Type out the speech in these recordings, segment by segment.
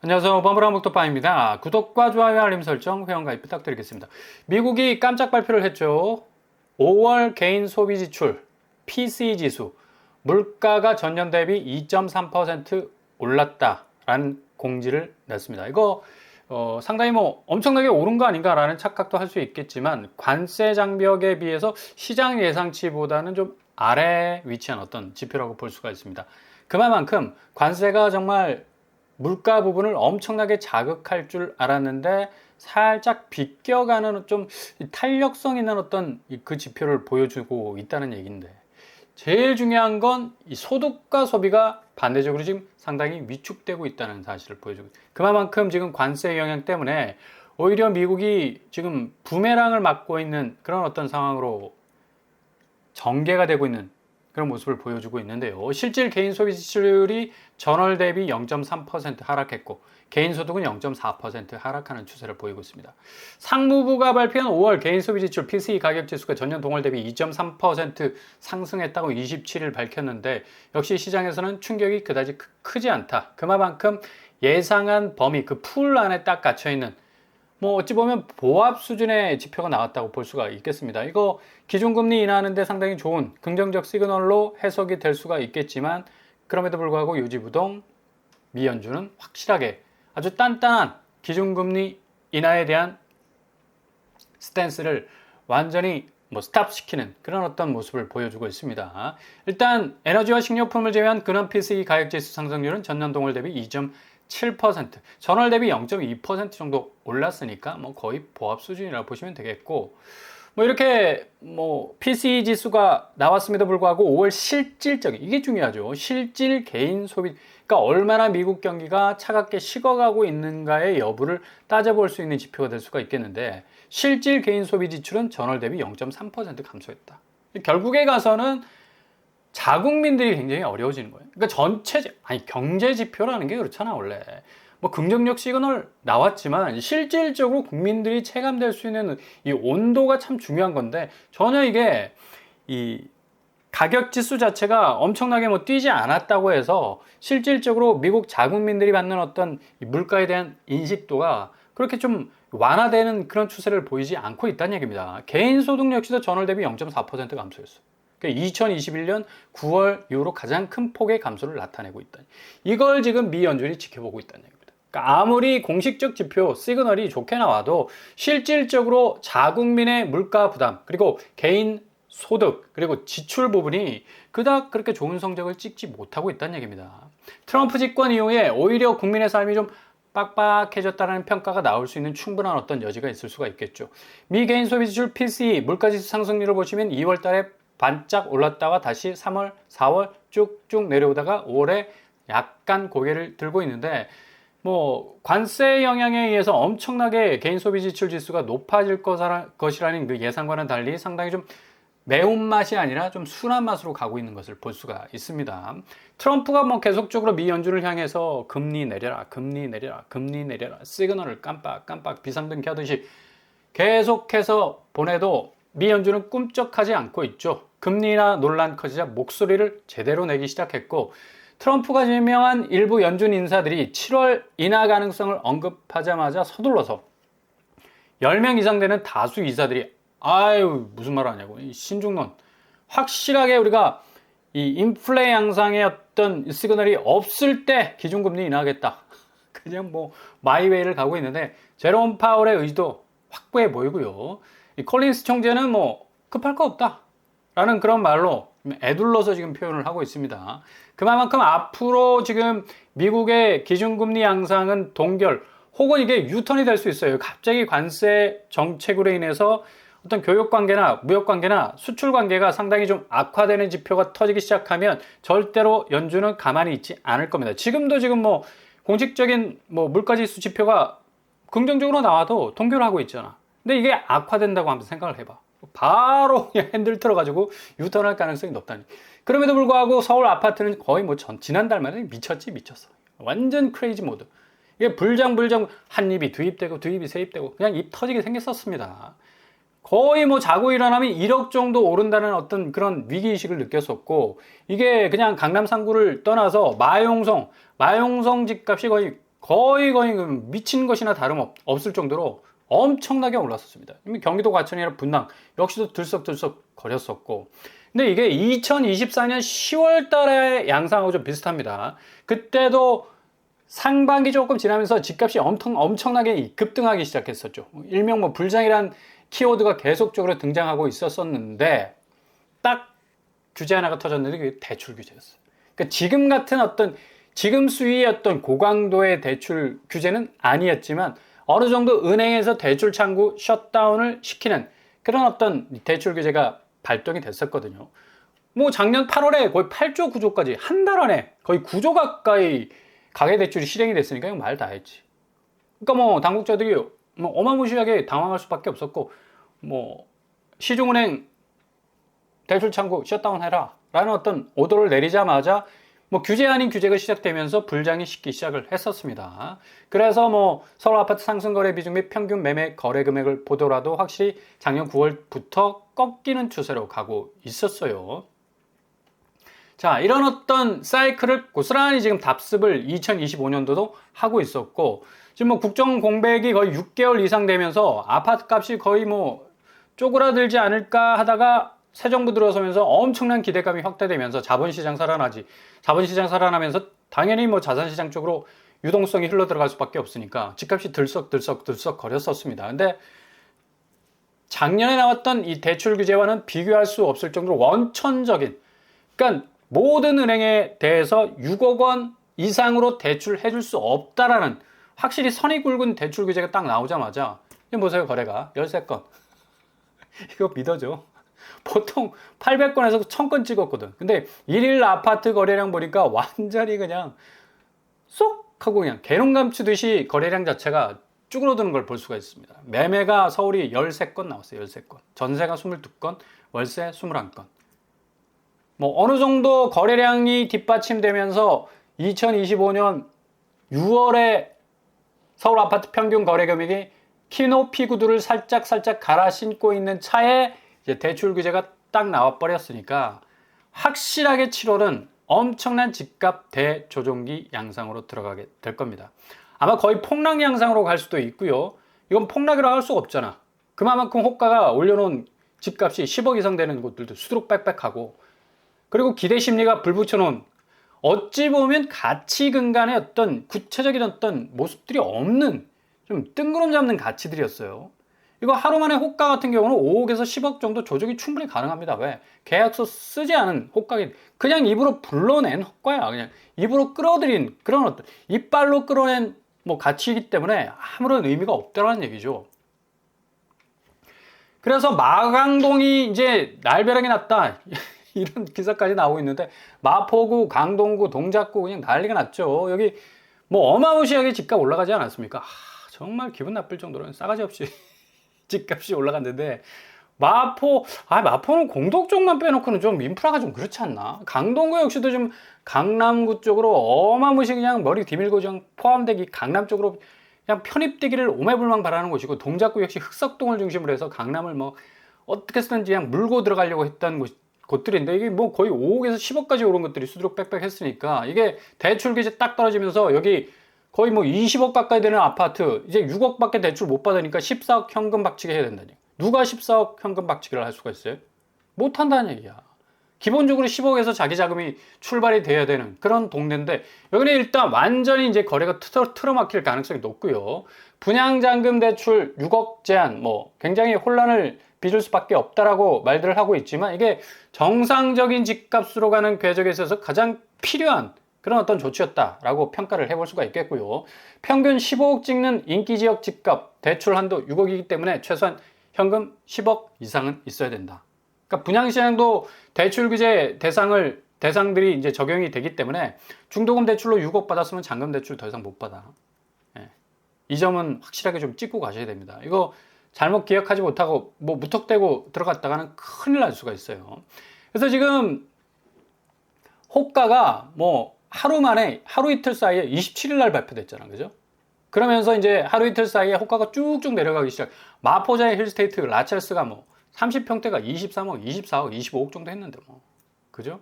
안녕하세요. 버블한 목토파입니다. 구독과 좋아요, 알림 설정, 회원가입 부탁드리겠습니다. 미국이 깜짝 발표를 했죠. 5월 개인 소비 지출, PCE 지수, 물가가 전년 대비 2.3% 올랐다라는 공지를 냈습니다. 이거 상당히 엄청나게 오른 거 아닌가라는 착각도 할 수 있겠지만 관세 장벽에 비해서 시장 예상치보다는 좀 아래에 위치한 어떤 지표라고 볼 수가 있습니다. 그만큼 관세가 정말 물가 부분을 엄청나게 자극할 줄 알았는데 살짝 비껴가는 좀 탄력성 있는 어떤 그 지표를 보여주고 있다는 얘기인데, 제일 중요한 건 이 소득과 소비가 반대적으로 지금 상당히 위축되고 있다는 사실을 보여주고, 그만큼 지금 관세 영향 때문에 오히려 미국이 지금 부메랑을 맞고 있는 그런 어떤 상황으로 전개가 되고 있는 그런 모습을 보여주고 있는데요. 실질 개인 소비 지출이 전월 대비 0.3% 하락했고 개인 소득은 0.4% 하락하는 추세를 보이고 있습니다. 상무부가 발표한 5월 개인 소비 지출 PCE 가격 지수가 전년 동월 대비 2.3% 상승했다고 27일 밝혔는데, 역시 시장에서는 충격이 그다지 크지 않다. 그만큼 예상한 범위, 그 풀 안에 딱 갇혀 있는, 어찌 보면 보합 수준의 지표가 나왔다고 볼 수가 있겠습니다. 이거 기준금리 인하하는데 상당히 좋은 긍정적 시그널로 해석이 될 수가 있겠지만, 그럼에도 불구하고 요지부동 미연준은 확실하게 아주 단단한 기준금리 인하에 대한 스탠스를 완전히 스탑시키는 그런 어떤 모습을 보여주고 있습니다. 일단 에너지와 식료품을 제외한 근원 PCE 가격지수 상승률은 전년 동월 대비 2.7%, 전월 대비 0.2% 정도 올랐으니까 거의 보합 수준이라고 보시면 되겠고, 이렇게 PCE 지수가 나왔음에도 불구하고 5월 실질적인, 이게 중요하죠. 실질 개인 소비, 그러니까 얼마나 미국 경기가 차갑게 식어가고 있는가의 여부를 따져볼 수 있는 지표가 될 수가 있겠는데, 실질 개인 소비 지출은 전월 대비 0.3% 감소했다. 결국에 가서는 자국민들이 굉장히 어려워지는 거예요. 그러니까 경제 지표라는 게 그렇잖아, 원래. 긍정적 시그널 나왔지만 실질적으로 국민들이 체감될 수 있는 이 온도가 참 중요한 건데, 전혀 이게 이 가격 지수 자체가 엄청나게 뛰지 않았다고 해서 실질적으로 미국 자국민들이 받는 어떤 물가에 대한 인식도가 그렇게 좀 완화되는 그런 추세를 보이지 않고 있다는 얘기입니다. 개인 소득 역시도 전월 대비 0.4% 감소했어. 2021년 9월 이후로 가장 큰 폭의 감소를 나타내고 있다. 이걸 지금 미 연준이 지켜보고 있다는 얘기입니다. 그러니까 아무리 공식적 지표, 시그널이 좋게 나와도 실질적으로 자국민의 물가 부담, 그리고 개인 소득, 그리고 지출 부분이 그닥 그렇게 좋은 성적을 찍지 못하고 있다는 얘기입니다. 트럼프 집권 이후에 오히려 국민의 삶이 좀 빡빡해졌다는 평가가 나올 수 있는 충분한 어떤 여지가 있을 수가 있겠죠. 미 개인 소비 지출 PCE 물가지수 상승률을 보시면 2월 달에 반짝 올랐다가 다시 3월, 4월 쭉쭉 내려오다가 5월에 약간 고개를 들고 있는데, 관세 영향에 의해서 엄청나게 개인 소비 지출 지수가 높아질 것이라는 그 예상과는 달리 상당히 좀 매운맛이 아니라 좀 순한 맛으로 가고 있는 것을 볼 수가 있습니다. 트럼프가 계속적으로 미 연준을 향해서 금리 내려라, 금리 내려라, 금리 내려라 시그널을 깜빡깜빡 비상등 켜듯이 계속해서 보내도 미 연준은 꿈쩍하지 않고 있죠. 금리나 논란 커지자 목소리를 제대로 내기 시작했고, 트럼프가 지명한 일부 연준 인사들이 7월 인하 가능성을 언급하자마자 서둘러서 10명 이상 되는 다수 이사들이 무슨 말 하냐고, 신중론, 확실하게 우리가 이 인플레 양상의 어떤 시그널이 없을 때 기준금리 인하하겠다, 그냥 마이웨이를 가고 있는데, 제롬 파월의 의지도 확고해 보이고요. 이 콜린스 총재는 급할 거 없다 라는 그런 말로 애둘러서 지금 표현을 하고 있습니다. 그만큼 앞으로 지금 미국의 기준금리 양상은 동결 혹은 이게 유턴이 될 수 있어요. 갑자기 관세 정책으로 인해서 어떤 교역관계나 무역관계나 수출관계가 상당히 좀 악화되는 지표가 터지기 시작하면 절대로 연준은 가만히 있지 않을 겁니다. 지금도 공식적인 물가지수 지표가 긍정적으로 나와도 동결하고 있잖아. 근데 이게 악화된다고 한번 생각을 해봐. 바로 핸들 틀어가지고 유턴할 가능성이 높다니. 그럼에도 불구하고 서울 아파트는 거의 지난달만 에 미쳤어. 완전 크레이지 모드. 이게 불장 한 입이 두 입 되고 두 입이 세 입 되고 그냥 입 터지게 생겼었습니다. 거의 자고 일어나면 1억 정도 오른다는 어떤 그런 위기의식을 느꼈었고, 이게 그냥 강남 상구를 떠나서 마용성 집값이 거의 거의 미친 것이나 다름없을 정도로 엄청나게 올랐었습니다. 경기도 과천이나 분당 역시도 들썩들썩 거렸었고, 근데 이게 2024년 10월 달에 양상하고 좀 비슷합니다. 그때도 상반기 조금 지나면서 집값이 엄청나게 급등하기 시작했었죠. 일명 뭐 불장이란 키워드가 계속적으로 등장하고 있었는데, 딱 규제 하나가 터졌는데 그게 대출 규제였어요. 그러니까 지금 같은 지금 수위의 고강도의 대출 규제는 아니었지만 어느 정도 은행에서 대출 창구 셧다운을 시키는 그런 대출 규제가 발동이 됐었거든요. 뭐 작년 8월에 거의 8조 9조까지 한 달 안에 거의 9조 가까이 가계대출이 실행이 됐으니까 이건 말 다 했지. 그러니까 뭐 당국자들이 뭐 어마무시하게 당황할 수밖에 없었고, 뭐 시중은행 대출 창구 셧다운 해라 라는 오더를 내리자마자 뭐 규제 아닌 규제가 시작되면서 불장이 식기 시작을 했었습니다. 그래서 뭐 서울 아파트 상승 거래 비중 및 평균 매매 거래 금액을 보더라도 확실히 작년 9월부터 꺾이는 추세로 가고 있었어요. 자, 이런 사이클을 고스란히 지금 답습을 2025년도도 하고 있었고, 지금 뭐 국정 공백이 거의 6개월 이상 되면서 아파트 값이 거의 뭐 쪼그라들지 않을까 하다가 새 정부 들어서면서 엄청난 기대감이 확대되면서 자본시장 살아나면서 당연히 뭐 자산시장 쪽으로 유동성이 흘러 들어갈 수밖에 없으니까 집값이 들썩 거렸었습니다. 근데 작년에 나왔던 이 대출 규제와는 비교할 수 없을 정도로 원천적인, 그러니까 모든 은행에 대해서 6억 원 이상으로 대출해줄 수 없다라는 확실히 선이 굵은 대출 규제가 딱 나오자마자, 지금 보세요, 거래가 13건. 이거 믿어줘. 보통 800건에서 1000건 찍었거든. 근데 1일 아파트 거래량 보니까 완전히 그냥 쏙 하고 그냥 개놈 감추듯이 거래량 자체가 쭈그러드는 걸 볼 수가 있습니다. 매매가 서울이 13건 나왔어요. 13건. 전세가 22건, 월세 21건. 뭐 어느 정도 거래량이 뒷받침되면서 2025년 6월에 서울 아파트 평균 거래 금액이 키높이 구두를 살짝 갈아 신고 있는 차에 이제 대출 규제가 딱 나와 버렸으니까 확실하게 7월은 엄청난 집값 대조정기 양상으로 들어가게 될 겁니다. 아마 거의 폭락 양상으로 갈 수도 있고요. 이건 폭락이라고 할 수가 없잖아. 그만큼 호가가 올려놓은 집값이 10억 이상 되는 곳들도 수두룩 빽빽하고, 그리고 기대 심리가 불붙여놓은, 어찌 보면 가치 근간의 구체적인 모습들이 없는 좀 뜬구름 잡는 가치들이었어요. 이거 하루 만에 호가 같은 경우는 5억에서 10억 정도 조정이 충분히 가능합니다. 왜? 계약서 쓰지 않은 호가기, 그냥 입으로 불러낸 호가야. 그냥 입으로 끌어들인 그런 이빨로 끌어낸 뭐 가치이기 때문에 아무런 의미가 없다는 얘기죠. 그래서 마강동이 이제 날벼락이 났다 이런 기사까지 나오고 있는데, 마포구, 강동구, 동작구 그냥 난리가 났죠. 여기 뭐 어마무시하게 집값 올라가지 않았습니까? 정말 기분 나쁠 정도로 싸가지 없이 집값이 올라갔는데, 마포는 공덕 쪽만 빼놓고는 좀 인프라가 좀 그렇지 않나? 강동구 역시도 좀 강남구 쪽으로 어마무시 그냥 머리 디밀고 좀 포함되기, 강남 쪽으로 그냥 편입되기를 오매불망 바라는 곳이고, 동작구 역시 흑석동을 중심으로 해서 강남을 뭐 어떻게 쓰든지 그냥 물고 들어가려고 했던 곳들인데, 이게 뭐 거의 5억에서 10억까지 오른 것들이 수두룩 빽빽 했으니까, 이게 대출 규제 딱 떨어지면서 여기 거의 뭐 20억 가까이 되는 아파트 이제 6억밖에 대출 못 받으니까 14억 현금 박치기 해야 된다니. 누가 14억 현금 박치기를 할 수가 있어요? 못 한다는 얘기야. 기본적으로 10억에서 자기 자금이 출발이 돼야 되는 그런 동네인데, 여기는 일단 완전히 이제 거래가 틀어막힐 가능성이 높고요. 분양잔금 대출 6억 제한, 뭐 굉장히 혼란을 빚을 수밖에 없다라고 말들을 하고 있지만, 이게 정상적인 집값으로 가는 궤적에 있어서 가장 필요한 그런 조치였다라고 평가를 해볼 수가 있겠고요. 평균 15억 찍는 인기지역 집값 대출 한도 6억이기 때문에 최소한 현금 10억 이상은 있어야 된다. 그러니까 분양시장도 대출 규제 대상들이 이제 적용이 되기 때문에 중도금 대출로 6억 받았으면 잔금 대출 더 이상 못 받아. 예. 이 점은 확실하게 좀 찍고 가셔야 됩니다. 이거 잘못 기억하지 못하고 뭐 무턱대고 들어갔다가는 큰일 날 수가 있어요. 그래서 지금 호가가 뭐 하루 이틀 사이에 27일 날 발표됐잖아. 그죠? 그러면서 이제 하루 이틀 사이에 호가가 쭉쭉 내려가기 시작. 마포자의 힐스테이트 라첼스가 뭐 30평대가 23억, 24억, 25억 정도 했는데 뭐. 그죠?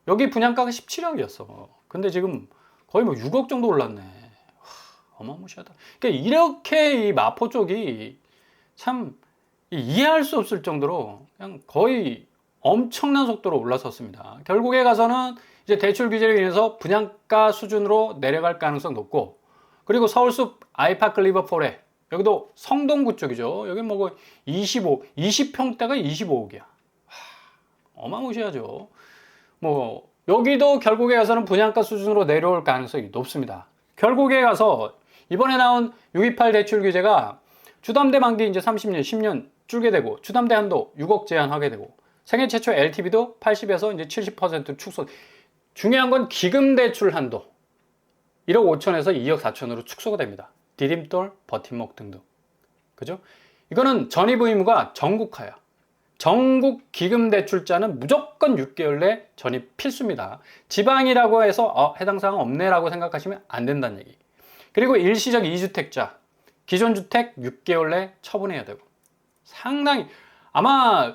여기 분양가가 17억이었어. 근데 지금 거의 뭐 6억 정도 올랐네. 어마무시하다. 그러니까 이렇게 이 마포 쪽이 참 이해할 수 없을 정도로 그냥 거의 엄청난 속도로 올라섰습니다. 결국에 가서는 이제 대출 규제로 인해서 분양가 수준으로 내려갈 가능성 높고, 그리고 서울숲 아이파크 리버폴에 여기도 성동구 쪽이죠. 여기 뭐 20평대가 25억이야. 어마무시하죠. 뭐 여기도 결국에 가서는 분양가 수준으로 내려올 가능성이 높습니다. 결국에 가서 이번에 나온 628 대출 규제가 주담대 만기 이제 30년, 10년 줄게 되고, 주담대 한도 6억 제한하게 되고, 생애 최초 LTV도 80에서 이제 70% 축소. 중요한 건 기금 대출 한도 1억 5천에서 2억 4천으로 축소가 됩니다. 디딤돌, 버팀목 등등. 그죠? 이거는 전입 의무가 전국화야. 전국 기금 대출자는 무조건 6개월 내 전입 필수입니다. 지방이라고 해서 해당 사항 없네라고 생각하시면 안 된다는 얘기. 그리고 일시적 2주택자, 기존 주택 6개월 내 처분해야 되고, 상당히 아마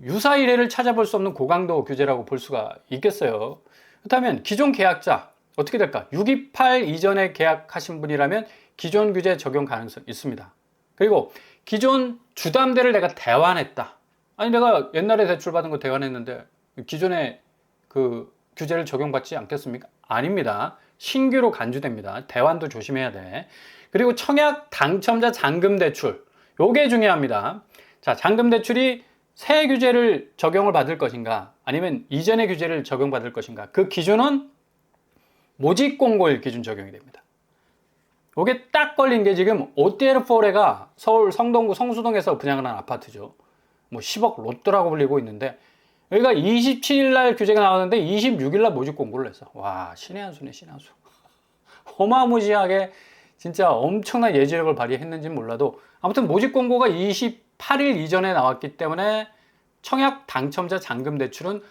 유사 일례를 찾아볼 수 없는 고강도 규제라고 볼 수가 있겠어요. 그렇다면 기존 계약자 어떻게 될까? 628 이전에 계약하신 분이라면 기존 규제 적용 가능성 있습니다. 그리고 기존 주담대를 내가 대환했다. 아니 내가 옛날에 대출받은 거 대환했는데 기존에 그 규제를 적용받지 않겠습니까? 아닙니다. 신규로 간주됩니다. 대환도 조심해야 돼. 그리고 청약 당첨자 잔금 대출, 요게 중요합니다. 자, 잔금 대출이 새 규제를 적용을 받을 것인가 아니면 이전의 규제를 적용받을 것인가, 그 기준은 모집 공고일 기준 적용이 됩니다. 요게 딱 걸린 게 지금 OTL4가 서울 성동구 성수동에서 분양을 한 아파트죠. 뭐 10억 로또라고 불리고 있는데, 여기가 27일 날 규제가 나왔는데 26일 날 모집 공고를 했어. 와, 신의 한 수네, 신의 한 수. 어마무시하게 진짜 엄청난 예지력을 발휘했는지는 몰라도, 아무튼 모집 공고가 28일 이전에 나왔기 때문에 청약 당첨자 잔금 대출은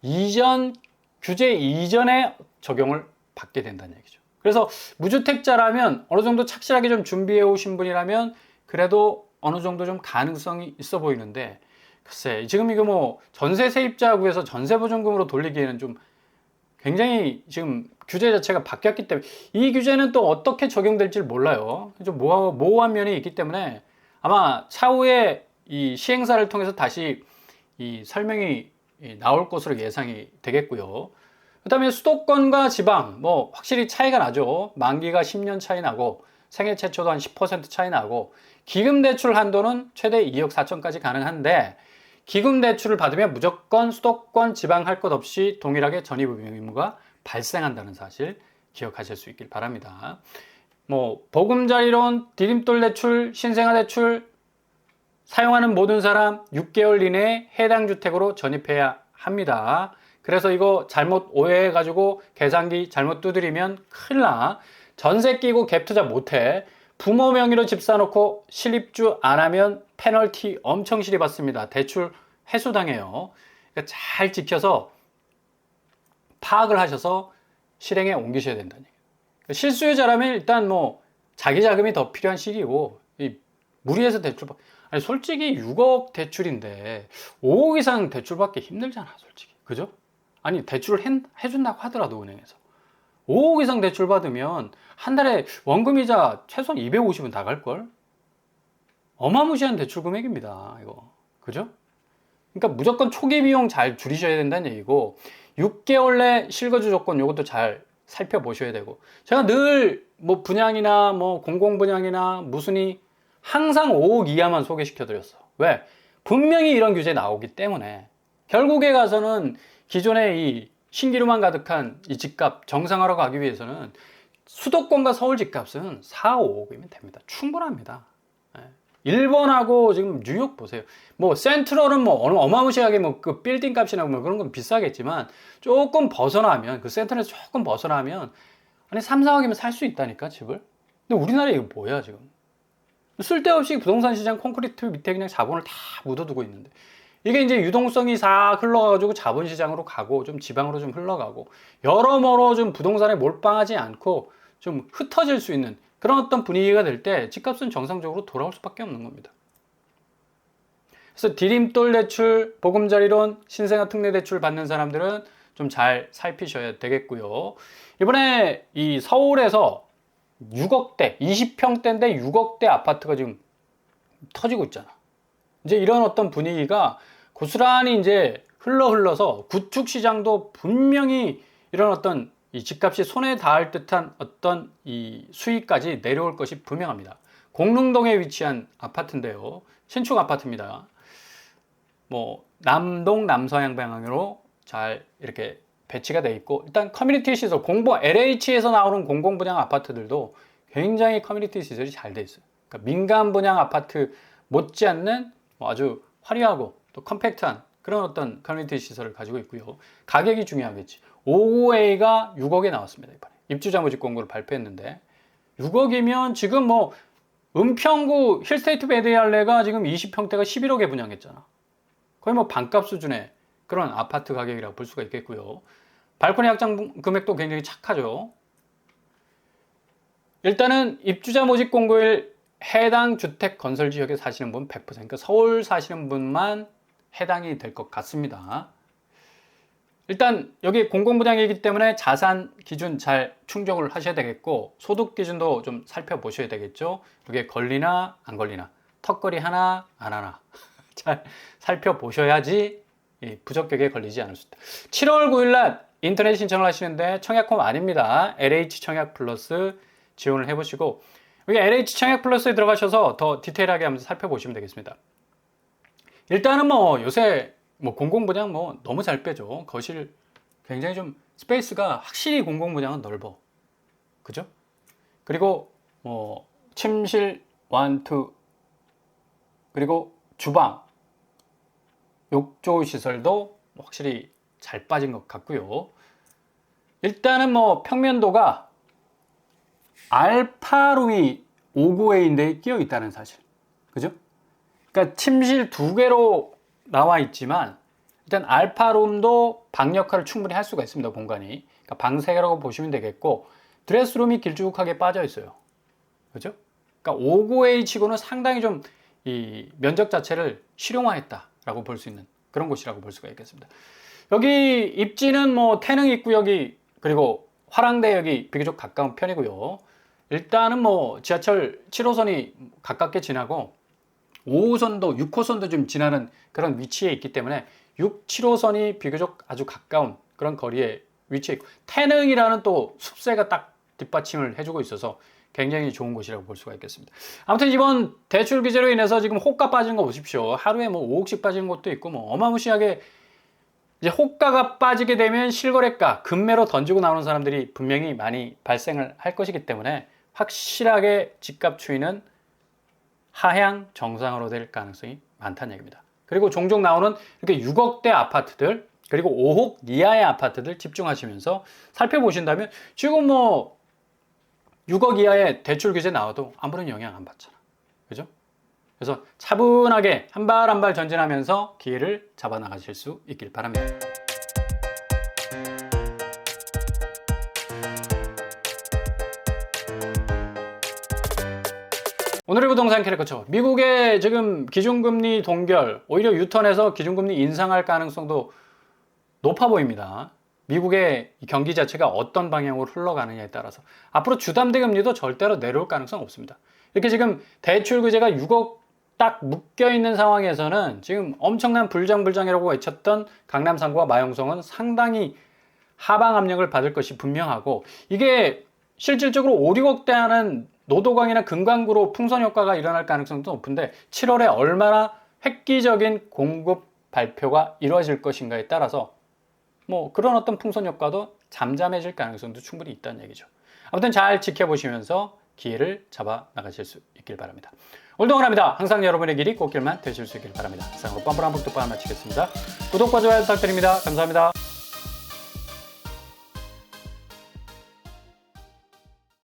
이전 규제 이전에 적용을 받게 된다는 얘기죠. 그래서 무주택자라면 어느 정도 착실하게 좀 준비해 오신 분이라면 그래도 어느 정도 좀 가능성이 있어 보이는데, 글쎄 지금 이거 뭐 전세 세입자 구에서 전세 보증금으로 돌리기에는 좀 굉장히 지금 규제 자체가 바뀌었기 때문에 이 규제는 또 어떻게 적용될지 몰라요. 좀 모호한 면이 있기 때문에 아마 차후에 이 시행사를 통해서 다시 이 설명이 나올 것으로 예상이 되겠고요. 그 다음에 수도권과 지방 뭐 확실히 차이가 나죠. 만기가 10년 차이 나고 생애 최초도 한 10% 차이 나고, 기금 대출 한도는 최대 2억 4천까지 가능한데, 기금 대출을 받으면 무조건 수도권 지방 할 것 없이 동일하게 전입 의무가 발생한다는 사실 기억하실 수 있길 바랍니다. 뭐 보금자리론, 디딤돌 대출, 신생아 대출 사용하는 모든 사람 6개월 이내에 해당 주택으로 전입해야 합니다. 그래서 이거 잘못 오해해가지고 계산기 잘못 두드리면 큰일 나. 전세 끼고 갭 투자 못해. 부모 명의로 집 사놓고 실입주 안 하면 페널티 엄청 실입받습니다. 대출 회수당해요. 그러니까 잘 지켜서 파악을 하셔서 실행에 옮기셔야 된다는 얘기예요. 실수요자라면 일단 뭐 자기 자금이 더 필요한 시기고, 무리해서 대출 아니 솔직히 6억 대출인데 5억 이상 대출받기 힘들잖아, 솔직히. 그죠? 아니 대출을 해준다고 하더라도 은행에서 5억 이상 대출 받으면 한 달에 원금이자 최소한 250은 나갈걸? 어마무시한 대출 금액입니다, 이거. 그죠? 그러니까 무조건 초기 비용 잘 줄이셔야 된다는 얘기고, 6개월 내 실거주 조건 요것도 잘 살펴보셔야 되고, 제가 늘 뭐 분양이나 뭐 공공분양이나 무슨이 항상 5억 이하만 소개시켜 드렸어. 왜? 분명히 이런 규제 나오기 때문에. 결국에 가서는 기존의 이 신기루만 가득한 이 집값 정상화로 가기 위해서는 수도권과 서울 집값은 4, 5억이면 됩니다. 충분합니다. 일본하고 지금 뉴욕 보세요. 뭐 센트럴은 뭐 어마무시하게 뭐 그 빌딩 값이나 뭐 그런 건 비싸겠지만, 조금 벗어나면, 그 센트럴에서 조금 벗어나면 아니 3, 4억이면 살 수 있다니까, 집을. 근데 우리나라에 이거 뭐야 지금? 쓸데없이 부동산 시장 콘크리트 밑에 그냥 자본을 다 묻어두고 있는데, 이게 이제 유동성이 싹 흘러가지고 자본시장으로 가고 좀 지방으로 좀 흘러가고 여러모로 좀 부동산에 몰빵하지 않고 좀 흩어질 수 있는 그런 어떤 분위기가 될 때 집값은 정상적으로 돌아올 수밖에 없는 겁니다. 그래서 디딤돌 대출, 보금자리론, 신생아 특례 대출 받는 사람들은 좀 잘 살피셔야 되겠고요. 이번에 이 서울에서 6억대, 20평대인데 6억대 아파트가 지금 터지고 있잖아. 이제 이런 어떤 분위기가 고스란히 이제 흘러서 구축 시장도 분명히 이런 어떤 이 집값이 손에 닿을 듯한 어떤 이 수익까지 내려올 것이 분명합니다. 공릉동에 위치한 아파트인데요. 신축 아파트입니다. 뭐 남동 남서향 방향으로 잘 이렇게 배치가 되어 있고, 일단 커뮤니티 시설, LH에서 나오는 공공 분양 아파트들도 굉장히 커뮤니티 시설이 잘 되어 있어요. 그러니까 민간 분양 아파트 못지않는 아주 화려하고 또 컴팩트한 그런 어떤 커뮤니티 시설을 가지고 있고요. 가격이 중요하겠지. 59A가 6억에 나왔습니다. 이번에 입주자 모집 공고를 발표했는데 6억이면 지금 뭐 은평구 힐스테이트 베데알레가 지금 20평대가 11억에 분양했잖아. 거의 뭐 반값 수준의 그런 아파트 가격이라고 볼 수가 있겠고요. 발코니 확장 금액도 굉장히 착하죠. 일단은 입주자 모집 공고일 해당 주택 건설 지역에 사시는 분 100%, 그러니까 서울 사시는 분만 해당이 될 것 같습니다. 일단 여기 공공분양이기 때문에 자산 기준 잘 충족을 하셔야 되겠고, 소득 기준도 좀 살펴보셔야 되겠죠. 여기에 걸리나 안 걸리나, 턱걸이 하나 안 하나 잘 살펴보셔야지 부적격에 걸리지 않을 수 있다. 7월 9일날 인터넷 신청을 하시는데 청약홈 아닙니다. LH 청약 플러스 지원을 해보시고, 여기 LH 청약 플러스에 들어가셔서 더 디테일하게 한번 살펴보시면 되겠습니다. 일단은 뭐 요새 뭐 공공분양 뭐 너무 잘 빼죠. 거실 굉장히 좀 스페이스가 확실히 공공분양은 넓어. 그죠? 그리고 뭐 침실 1, 2 그리고 주방, 욕조 시설도 확실히 잘 빠진 것 같고요. 일단은 뭐 평면도가 알파룸이 59A인데 끼어 있다는 사실. 그죠? 그러니까 침실 2개로 나와 있지만 일단 알파룸도 방 역할을 충분히 할 수가 있습니다. 공간이. 그러니까 방 3개라고 보시면 되겠고, 드레스룸이 길쭉하게 빠져 있어요. 그죠? 그러니까 59A 치고는 상당히 좀 이 면적 자체를 실용화했다라고 볼 수 있는 그런 곳이라고 볼 수가 있겠습니다. 여기 입지는 뭐 태릉 입구역이 그리고 화랑대역이 비교적 가까운 편이고요. 일단은 뭐 지하철 7호선이 가깝게 지나고 5호선도 6호선도 좀 지나는 그런 위치에 있기 때문에 6, 7호선이 비교적 아주 가까운 그런 거리에 위치해 있고, 태릉이라는 또 숲새가 딱 뒷받침을 해주고 있어서 굉장히 좋은 곳이라고 볼 수가 있겠습니다. 아무튼 이번 대출 규제로 인해서 지금 호가 빠진 거 보십시오. 하루에 뭐 5억씩 빠진 것도 있고 뭐 어마무시하게 이제 호가가 빠지게 되면 실거래가, 금매로 던지고 나오는 사람들이 분명히 많이 발생을 할 것이기 때문에 확실하게 집값 추이는 하향 정상으로 될 가능성이 많다는 얘기입니다. 그리고 종종 나오는 이렇게 6억대 아파트들, 그리고 5억 이하의 아파트들 집중하시면서 살펴보신다면 지금 뭐 6억 이하의 대출 규제 나와도 아무런 영향 안 받잖아. 그죠? 그래서 차분하게 한 발 한 발 전진하면서 기회를 잡아 나가실 수 있길 바랍니다. 오늘의 부동산 캐릭터처, 미국의 지금 기준금리 동결, 오히려 유턴해서 기준금리 인상할 가능성도 높아 보입니다. 미국의 경기 자체가 어떤 방향으로 흘러가느냐에 따라서 앞으로 주담대 금리도 절대로 내려올 가능성 없습니다. 이렇게 지금 대출 규제가 6억 딱 묶여 있는 상황에서는 지금 엄청난 불장불장이라고 외쳤던 강남 3구와 마용성은 상당히 하방 압력을 받을 것이 분명하고, 이게 실질적으로 5, 6억대 하는 노도강이나 금강구로 풍선 효과가 일어날 가능성도 높은데 7월에 얼마나 획기적인 공급 발표가 이루어질 것인가에 따라서 뭐 그런 어떤 풍선 효과도 잠잠해질 가능성도 충분히 있다는 얘기죠. 아무튼 잘 지켜보시면서 기회를 잡아 나가실 수 있길 바랍니다. 오늘도 응원합니다. 항상 여러분의 길이 꽃길만 되실 수 있길 바랍니다. 이상으로 뻔뻔한 북돋방 마치겠습니다. 구독과 좋아요 부탁드립니다. 감사합니다.